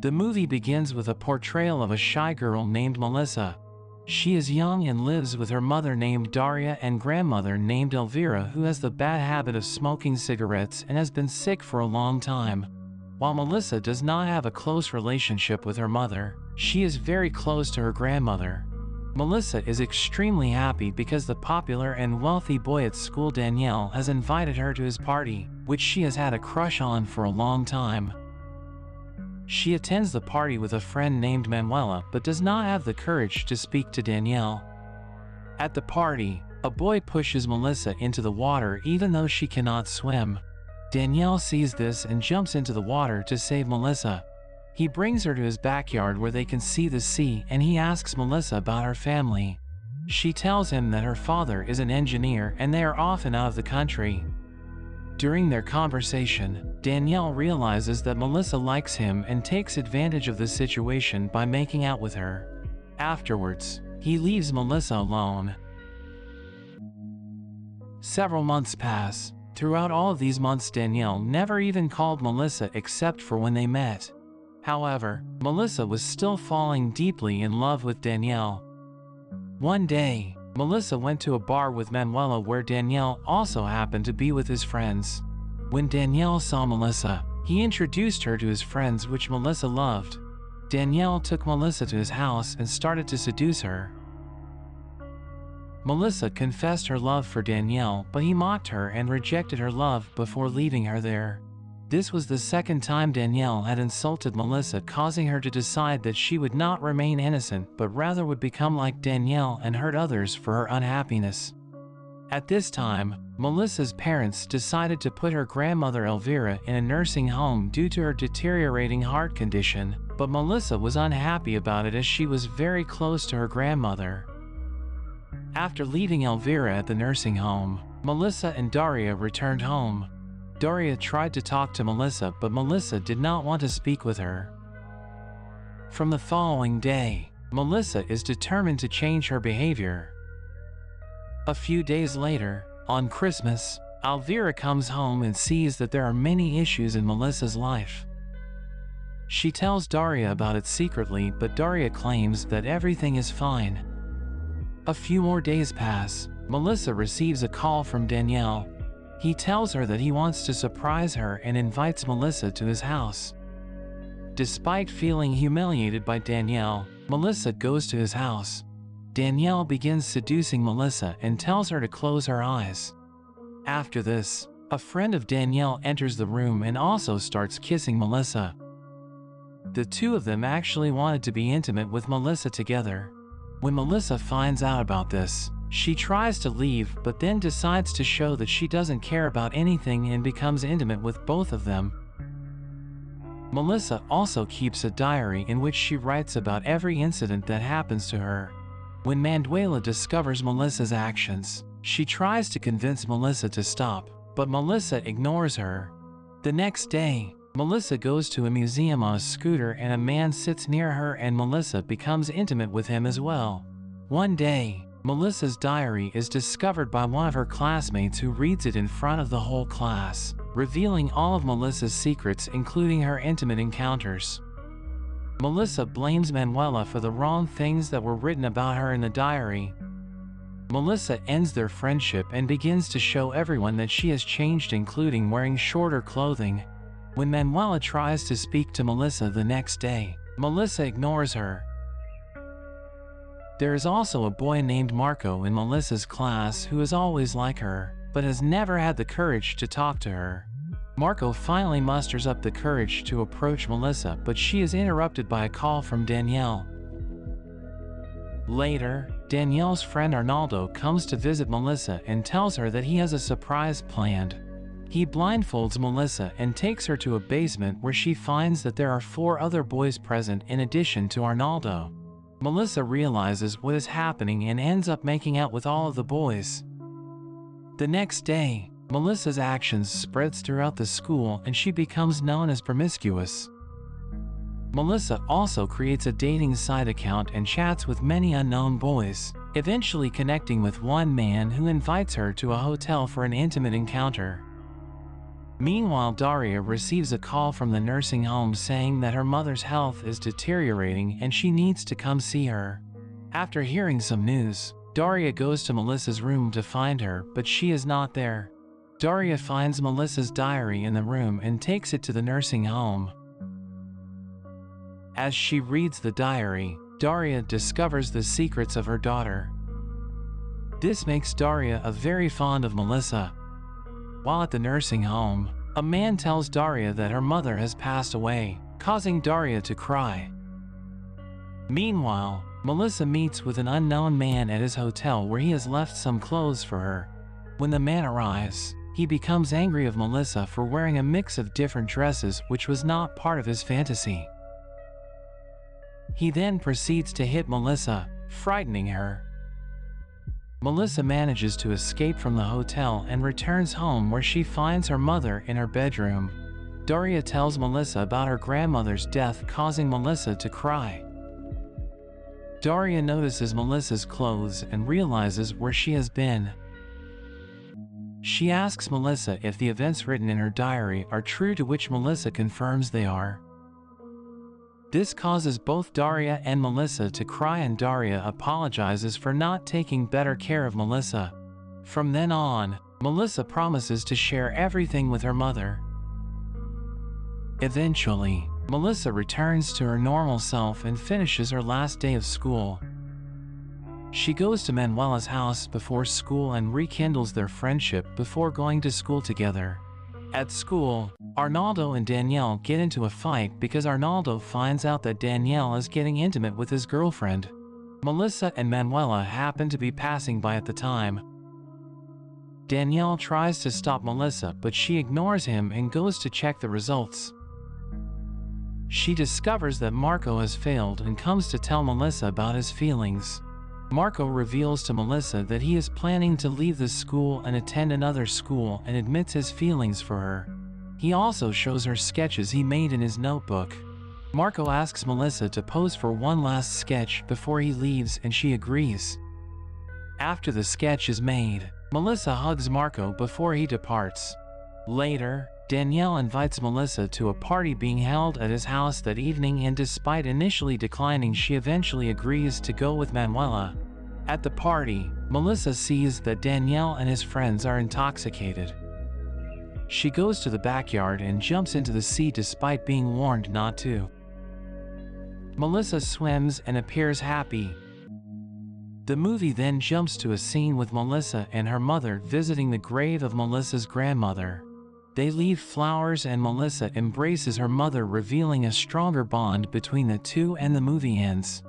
The movie begins with a portrayal of a shy girl named Melissa. She is young and lives with her mother named Daria and grandmother named Elvira, who has the bad habit of smoking cigarettes and has been sick for a long time. While Melissa does not have a close relationship with her mother, she is very close to her grandmother. Melissa is extremely happy because the popular and wealthy boy at school, Daniel, has invited her to his party, which she has had a crush on for a long time. She attends the party with a friend named Manuela but does not have the courage to speak to Danielle. At the party, a boy pushes Melissa into the water even though she cannot swim. Danielle sees this and jumps into the water to save Melissa. He brings her to his backyard where they can see the sea, and he asks Melissa about her family. She tells him that her father is an engineer and they are often out of the country. During their conversation, Danielle realizes that Melissa likes him and takes advantage of the situation by making out with her. Afterwards, he leaves Melissa alone. Several months pass. Throughout all of these months, Danielle never even called Melissa except for when they met. However, Melissa was still falling deeply in love with Danielle. One day, Melissa went to a bar with Manuela where Danielle also happened to be with his friends. When Danielle saw Melissa, he introduced her to his friends, which Melissa loved. Danielle took Melissa to his house and started to seduce her. Melissa confessed her love for Danielle, but he mocked her and rejected her love before leaving her there. This was the second time Danielle had insulted Melissa, causing her to decide that she would not remain innocent but rather would become like Danielle and hurt others for her unhappiness. At this time, Melissa's parents decided to put her grandmother Elvira in a nursing home due to her deteriorating heart condition, but Melissa was unhappy about it as she was very close to her grandmother. After leaving Elvira at the nursing home, Melissa and Daria returned home. Daria tried to talk to Melissa, but Melissa did not want to speak with her. From the following day, Melissa is determined to change her behavior. A few days later, on Christmas, Elvira comes home and sees that there are many issues in Melissa's life. She tells Daria about it secretly, but Daria claims that everything is fine. A few more days pass. Melissa receives a call from Danielle. He tells her that he wants to surprise her and invites Melissa to his house. Despite feeling humiliated by Danielle, Melissa goes to his house. Danielle begins seducing Melissa and tells her to close her eyes. After this, a friend of Danielle enters the room and also starts kissing Melissa. The two of them actually wanted to be intimate with Melissa together. When Melissa finds out about this, she tries to leave but then decides to show that she doesn't care about anything and becomes intimate with both of them. Melissa also keeps a diary in which she writes about every incident that happens to her. When Manuela discovers Melissa's actions, she tries to convince Melissa to stop, but Melissa ignores her. The next day, Melissa goes to a museum on a scooter and a man sits near her and Melissa becomes intimate with him as well. One day, Melissa's diary is discovered by one of her classmates who reads it in front of the whole class, revealing all of Melissa's secrets including her intimate encounters. Melissa blames Manuela for the wrong things that were written about her in the diary. Melissa ends their friendship and begins to show everyone that she has changed, including wearing shorter clothing. When Manuela tries to speak to Melissa the next day, Melissa ignores her. There is also a boy named Marco in Melissa's class who is always like her, but has never had the courage to talk to her. Marco finally musters up the courage to approach Melissa, but she is interrupted by a call from Danielle. Later, Danielle's friend Arnaldo comes to visit Melissa and tells her that he has a surprise planned. He blindfolds Melissa and takes her to a basement where she finds that there are 4 other boys present in addition to Arnaldo. Melissa realizes what is happening and ends up making out with all of the boys. The next day, Melissa's actions spreads throughout the school and she becomes known as promiscuous. Melissa also creates a dating site account and chats with many unknown boys, eventually connecting with one man who invites her to a hotel for an intimate encounter. Meanwhile, Daria receives a call from the nursing home saying that her mother's health is deteriorating and she needs to come see her. After hearing some news, Daria goes to Melissa's room to find her, but she is not there. Daria finds Melissa's diary in the room and takes it to the nursing home. As she reads the diary, Daria discovers the secrets of her daughter. This makes Daria very fond of Melissa. While at the nursing home, a man tells Daria that her mother has passed away, causing Daria to cry. Meanwhile, Melissa meets with an unknown man at his hotel where he has left some clothes for her. When the man arrives, he becomes angry of Melissa for wearing a mix of different dresses which was not part of his fantasy. He then proceeds to hit Melissa, frightening her. Melissa manages to escape from the hotel and returns home where she finds her mother in her bedroom. Daria tells Melissa about her grandmother's death, causing Melissa to cry. Daria notices Melissa's clothes and realizes where she has been. She asks Melissa if the events written in her diary are true, to which Melissa confirms they are. This causes both Daria and Melissa to cry, and Daria apologizes for not taking better care of Melissa. From then on, Melissa promises to share everything with her mother. Eventually, Melissa returns to her normal self and finishes her last day of school. She goes to Manuela's house before school and rekindles their friendship before going to school together. At school, Arnaldo and Danielle get into a fight because Arnaldo finds out that Danielle is getting intimate with his girlfriend. Melissa and Manuela happen to be passing by at the time. Danielle tries to stop Melissa, but she ignores him and goes to check the results. She discovers that Marco has failed and comes to tell Melissa about his feelings. Marco reveals to Melissa that he is planning to leave the school and attend another school and admits his feelings for her. He also shows her sketches he made in his notebook. Marco asks Melissa to pose for one last sketch before he leaves, and she agrees. After the sketch is made, Melissa hugs Marco before he departs. Later, Danielle invites Melissa to a party being held at his house that evening, and despite initially declining, she eventually agrees to go with Manuela. At the party, Melissa sees that Danielle and his friends are intoxicated. She goes to the backyard and jumps into the sea despite being warned not to. Melissa swims and appears happy. The movie then jumps to a scene with Melissa and her mother visiting the grave of Melissa's grandmother. They leave flowers and Melissa embraces her mother, revealing a stronger bond between the two, and the movie ends.